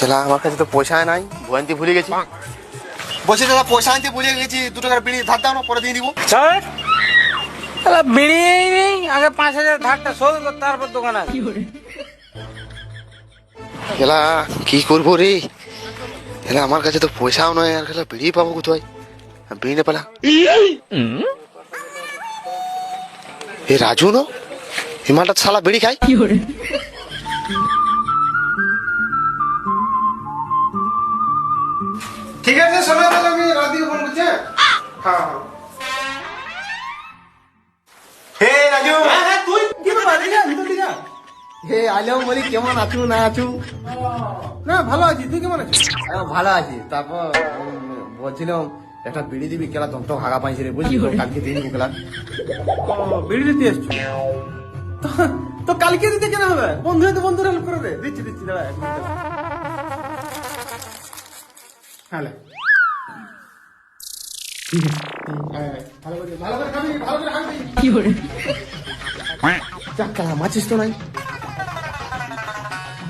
খেলা আমার কাছে তো পয়সা নাই, ভুয়ান্তি ভুলে গেছি। বলছি দাদা পয়সা আনতে ভুলে গেছি, 2 টাকার বিড়ি ধার দাও না, পরে দিয়ে দিব। চল বিড়ি নেই, আগে 5,000 ধারটা শোধ কর, তারপর দোকান আছে। খেলা কি করবো রে, খেলা আমার কাছে তো পয়সাও নয়, আর খেলা বিড়ি পাবো কোথায়? বিড়ি না পেলা এ রাজু না, হিমালটা শালা বিড়ি খাই। ঠিক আছে, সময় পেলে আমি রাজুকে ফোন করছি। হ্যাঁ হে রাজু। তুই কি ব্যাপার? ভিতর দিকে হে আলম, বলি কেমন আছু না আছু? না, ভালো আছি। তুই কেমন আছিস? ভালো আছি। তারপর বলছিলাম একটা বিড়ি দিবি, কেলা দমটা ভাগা পাইছে রে, বুঝলি? কালকে দিয়ে দিবো কেলা। বিড়ি দিতে এসছো? তো কালকে দিতে কেন হবে? বন্ধু তো বন্ধুর হেল্প করে দে। দিচ্ছি দাঁড়া, 1 মিনিট। হ্যাঁ ভালো করে খাবি, ভালো করে খাবি। কি করে কেলা মাছিস তো নাই?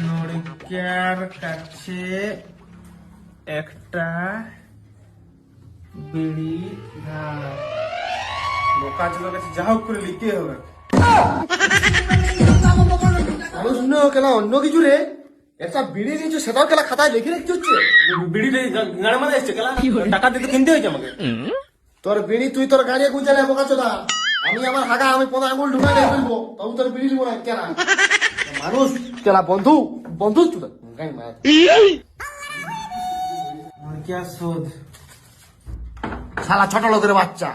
নড়িকার কাছে একটা বিড়ি ধার। বোকা চোদার কাছে যা হোক করে নিতে হবে। অন্য কেলা অন্য কিছু রে, একটা বিড়ি দিয়েছো সেটাও কেলা খাতায় লিখে রাখতে হচ্ছে। বিড়িটা গাড়ি মাঝে এসছে কেলা, টাকা দিতে কিনতে হয়েছে আমাকে। তোর বিড়ি তুই তোর গাড়ি গুঁজালে বোকা চোদা, আমি আমার হাগা আমি 15 আঙুল ঢুকাই দিয়ে ফেলবো, তবু তোর বিড়ি দিব না কেনা। মানুষ কেলা বন্ধু বন্ধু চোদা গাই মার। নড়িকা শোধ। শালা ছোট লোকের বাচ্চা।